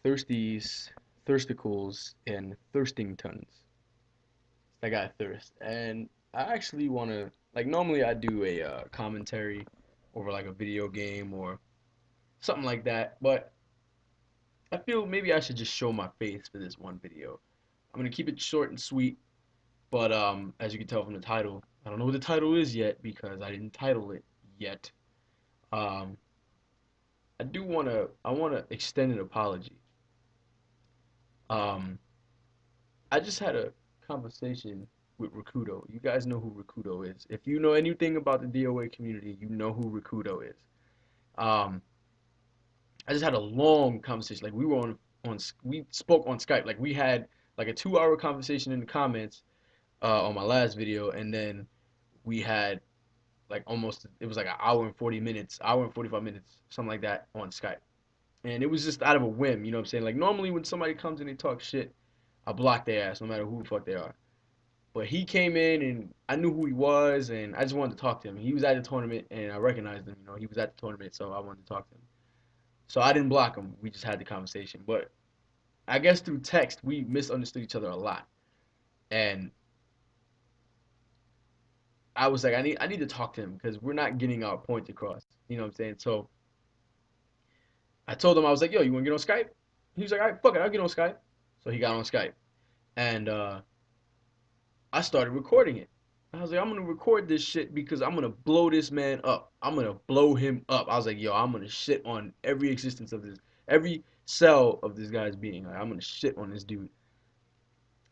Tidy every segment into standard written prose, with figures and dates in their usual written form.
thirsties, thirsticles, and thirstingtons. I got thirst, and I actually want to like normally I do a commentary over like a video game or something like that, but I feel maybe I should just show my face for this one video. I'm gonna keep it short and sweet, but as you can tell from the title, I don't know what the title is yet because I didn't title it yet. Um, I wanna extend an apology. Um, I just had a conversation with Rikuto. You guys know who Rikuto is. If you know anything about the DOA community, you know who Rikuto is. Um, I just had a long conversation. Like we were we spoke on Skype. Like we had like a 2 hour conversation in the comments on my last video, and then we had like almost it was like an hour and 40 minutes, hour and 45 minutes, something like that on Skype. And it was just out of a whim, you know what I'm saying? Like normally when somebody comes and they talk shit, I block their ass no matter who the fuck they are. But he came in and I knew who he was and I just wanted to talk to him. He was at the tournament and I recognized him, you know, he was at the tournament, so I wanted to talk to him. So I didn't block him. We just had the conversation. But I guess through text we misunderstood each other a lot. And I was like, I need to talk to him because we're not getting our point across. You know what I'm saying? So I told him I was like, yo, you wanna get on Skype? He was like, all right, fuck it, I'll get on Skype. So he got on Skype. And I started recording it. I was like, I'm gonna record this shit because I'm gonna blow this man up. I'm gonna blow him up. I was like, yo, I'm gonna shit on every existence of this, every cell of this guy's being. Like, I'm gonna shit on this dude.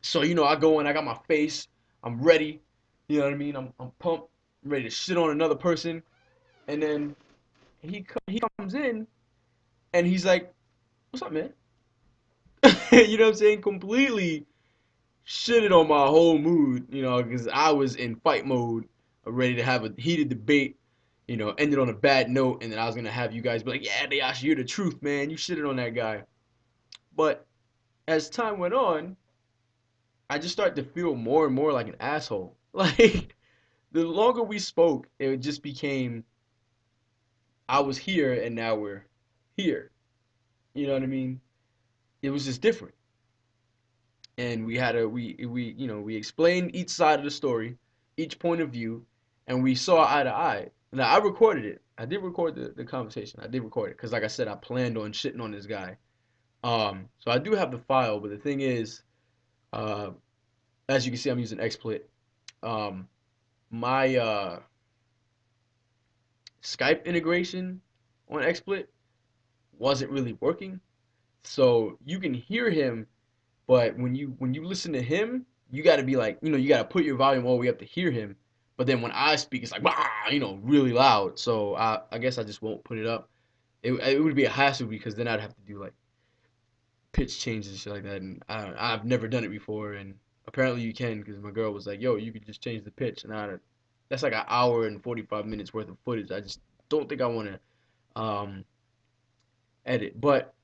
So you know, I go in, I got my face, I'm ready. You know what I mean? I'm pumped, I'm ready to shit on another person. And then he comes in and he's like, "What's up, man?" You know what I'm saying? Completely shitted on my whole mood, you know, because I was in fight mode, ready to have a heated debate, you know, ended on a bad note, and then I was gonna have you guys be like, "Yeah, Dayashi, you're the truth, man. You shitted on that guy." But as time went on, I just started to feel more and more like an asshole. Like the longer we spoke, it just became I was here and now we're here. You know what I mean? It was just different. And we had a we you know we explained each side of the story, each point of view, and we saw eye to eye. Now I recorded it. I did record the conversation. I did record it because, like I said, I planned on shitting on this guy. So I do have the file, but the thing is, uh, as you can see, I'm using XSplit. Um, my Skype integration on XSplit wasn't really working, so you can hear him. But when you listen to him, you got to be like, you know, you got to put your volume all the way up to hear him. But then when I speak, it's like, bah, you know, really loud. So I guess I just won't put it up. It would be a hassle because then I'd have to do like pitch changes and shit like that. And I've never done it before. And apparently you can because my girl was like, yo, you could just change the pitch. And that's like an hour and 45 minutes worth of footage. I just don't think I want to edit. But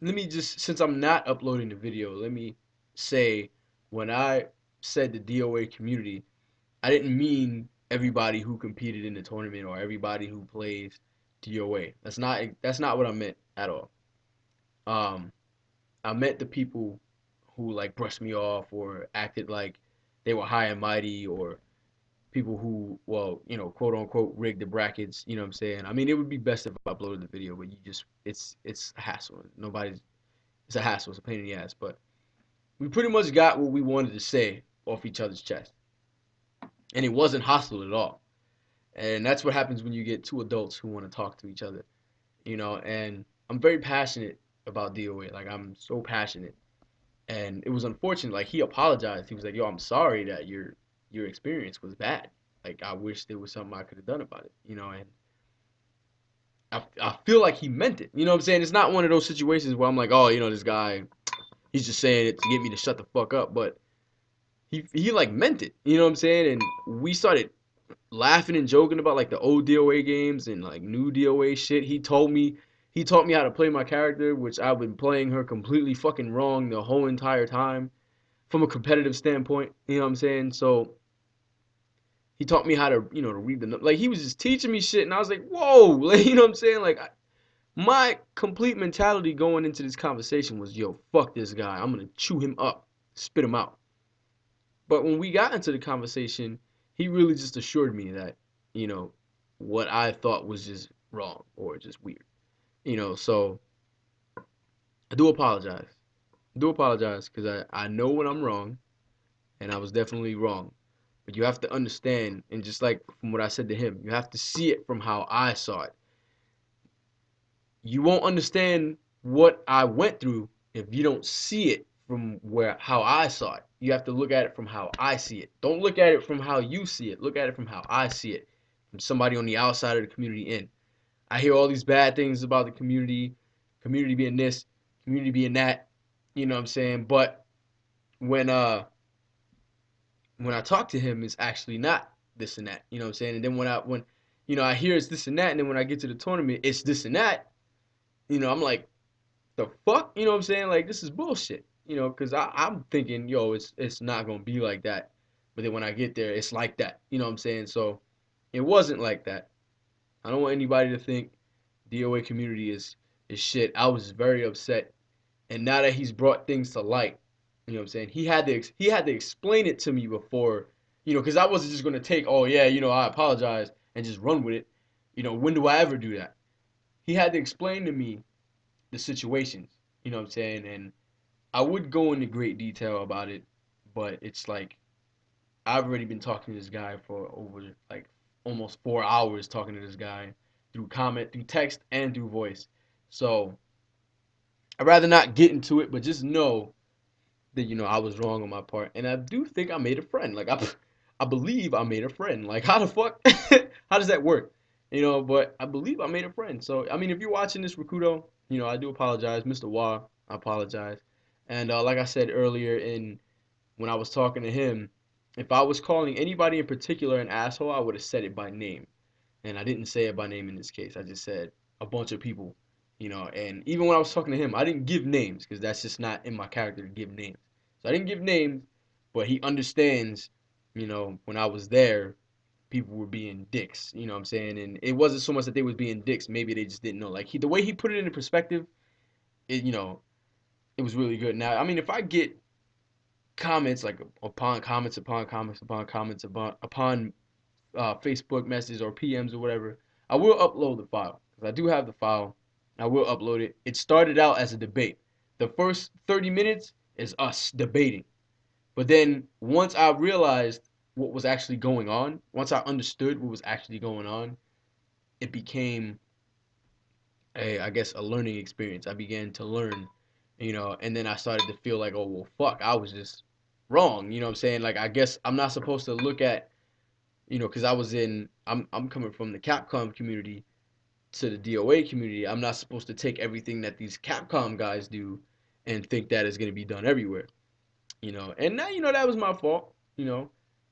let me just since I'm not uploading the video, let me say when I said the DOA community, I didn't mean everybody who competed in the tournament or everybody who plays DOA. That's not what I meant at all. Um, I meant the people who like brushed me off or acted like they were high and mighty or people who, well, you know, quote unquote rigged the brackets, you know what I'm saying? I mean, it would be best if I uploaded the video, but you just it's a hassle. Nobody's It's a hassle. It's a pain in the ass. But we pretty much got what we wanted to say off each other's chest, and it wasn't hostile at all. And that's what happens when you get two adults who want to talk to each other, you know. And I'm very passionate about DOA. Like I'm so passionate, and it was unfortunate. Like he apologized. He was like, "Yo, I'm sorry that your experience was bad. Like I wish there was something I could have done about it, you know." And I feel like he meant it. You know what I'm saying? It's not one of those situations where I'm like, "Oh, you know, this guy, he's just saying it to get me to shut the fuck up." But he like meant it. You know what I'm saying? And we started laughing and joking about like the old DOA games and like new DOA shit. He taught me how to play my character, which I've been playing her completely fucking wrong the whole entire time from a competitive standpoint. You know what I'm saying? So he taught me how to, you know, to read the like he was just teaching me shit and I was like, "Whoa." Like, you know what I'm saying? Like My complete mentality going into this conversation was, yo, fuck this guy. I'm gonna chew him up, spit him out. But when we got into the conversation, he really just assured me that, you know, what I thought was just wrong or just weird. So I do apologize. I do apologize because I know when I'm wrong, and I was definitely wrong. But you have to understand, and just like from what I said to him, you have to see it from how I saw it. You won't understand what I went through if you don't see it from where how I saw it. You have to look at it from how I see it. Don't look at it from how you see it. Look at it from how I see it. From somebody on the outside of the community in. I hear all these bad things about the community being this, community being that, you know what I'm saying? But when uh when I talk to him, it's actually not this and that, you know what I'm saying? And then when I hear it's this and that, and then when I get to the tournament, it's this and that, I'm like, the fuck? You know what I'm saying? Like, this is bullshit. Because I'm thinking, yo, it's not gonna be like that. But then when I get there, it's like that. You know what I'm saying? So it wasn't like that. I don't want anybody to think DOA community is shit. I was very upset, and now that he's brought things to light, you know what I'm saying? He had to explain it to me before, because I wasn't just gonna take, oh yeah, I apologize and just run with it. When do I ever do that? He had to explain to me the situations. You know what I'm saying? And I would go into great detail about it, but it's like I've already been talking to this guy for over like almost 4 hours talking to this guy through comment, through text, and through voice. So I'd rather not get into it, but just know that I was wrong on my part, and I do think I made a friend. Like I believe I made a friend. Like how the fuck, how does that work? But I believe I made a friend. So I mean, if you're watching this, Rikuto, I do apologize, Mr. Wah, I apologize. And like I said earlier, in when I was talking to him, if I was calling anybody in particular an asshole, I would have said it by name. And I didn't say it by name in this case. I just said a bunch of people, And even when I was talking to him, I didn't give names because that's just not in my character to give names. So I didn't give names, but he understands, when I was there, people were being dicks. You know what I'm saying? And it wasn't so much that they was being dicks. Maybe they just didn't know. Like the way he put it into perspective, it was really good. Now, I mean, if I get comments like upon comments upon comments upon comments upon Facebook messages or PMs or whatever, I will upload the file because I do have the file. I will upload it. It started out as a debate. The first 30 minutes is us debating. But then once I realized what was actually going on, once I understood what was actually going on, it became I guess a learning experience. I began to learn, and then I started to feel like, oh well, fuck, I was just wrong. You know what I'm saying? Like I guess I'm not supposed to look at, because I'm coming from the Capcom community to the DOA community. I'm not supposed to take everything that these Capcom guys do and think that is going to be done everywhere. And now that was my fault.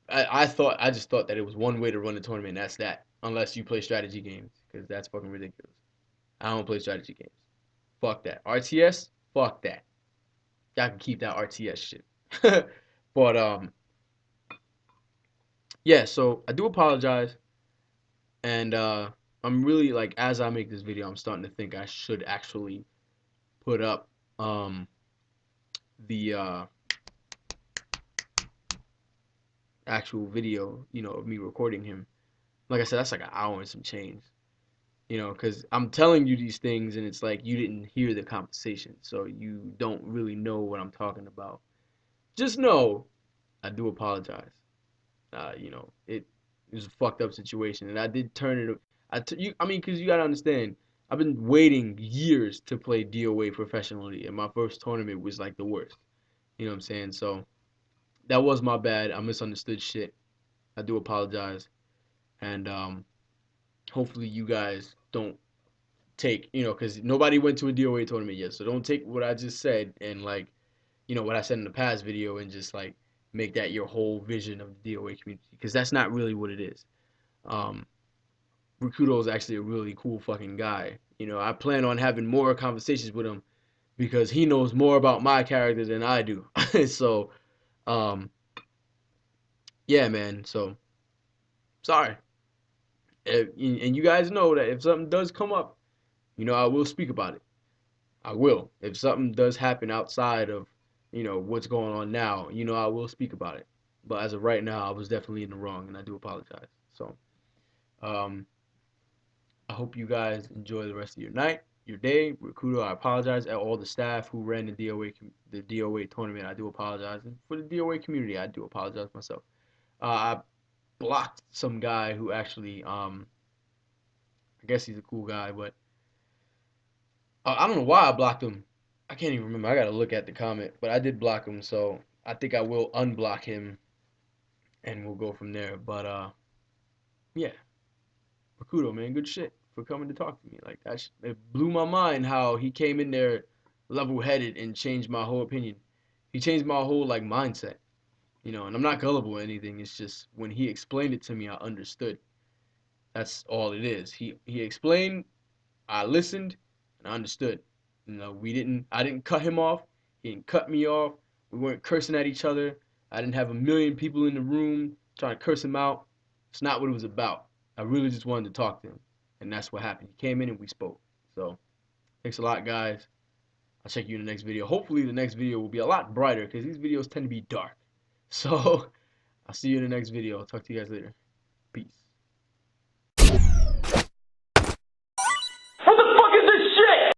I just thought that it was one way to run the tournament, and that's that. Unless you play strategy games, because that's fucking ridiculous. I don't play strategy games. Fuck that. RTS, fuck that. Y'all can keep that RTS shit. But yeah. So I do apologize, and I'm really like as I make this video, I'm starting to think I should actually put up the actual video, of me recording him. Like I said, that's like an hour and some change. Because I'm telling you these things, and it's like you didn't hear the conversation, so you don't really know what I'm talking about. Just know I do apologize. It was a fucked up situation, and I did turn it. I mean, because you gotta understand, I've been waiting years to play DOA professionally, and my first tournament was like the worst. You know what I'm saying? So that was my bad. I misunderstood shit. I do apologize, and hopefully you guys don't take, because nobody went to a DOA tournament yet, so don't take what I just said and like, what I said in the past video and just like make that your whole vision of the DOA community, because that's not really what it is. Um, Rikuto is actually a really cool fucking guy. I plan on having more conversations with him because he knows more about my character than I do. So, um, yeah, man. So, sorry. And you guys know that if something does come up, I will speak about it. I will. If something does happen outside of, what's going on now, I will speak about it. But as of right now, I was definitely in the wrong, and I do apologize. So, um, I hope you guys enjoy the rest of your night, your day. Rikuto, I apologize at all the staff who ran the DOA tournament. I do apologize, and for the DOA community, I do apologize myself. I blocked some guy who actually, I guess he's a cool guy, but I don't know why I blocked him. I can't even remember. I gotta look at the comment, but I did block him, so I think I will unblock him, and we'll go from there. But yeah, Rikuto, man, good shit for coming to talk to me. Like it blew my mind how he came in there level-headed and changed my whole opinion. He changed my whole like mindset, and I'm not gullible or anything. It's just when he explained it to me, I understood. That's all it is. He explained, I listened, and I understood. I didn't cut him off. He didn't cut me off. We weren't cursing at each other. I didn't have a million people in the room trying to curse him out. It's not what it was about. I really just wanted to talk to him. And that's what happened. He came in and we spoke. So, thanks a lot, guys. I'll check you in the next video. Hopefully, the next video will be a lot brighter because these videos tend to be dark. So, I'll see you in the next video. I'll talk to you guys later. Peace.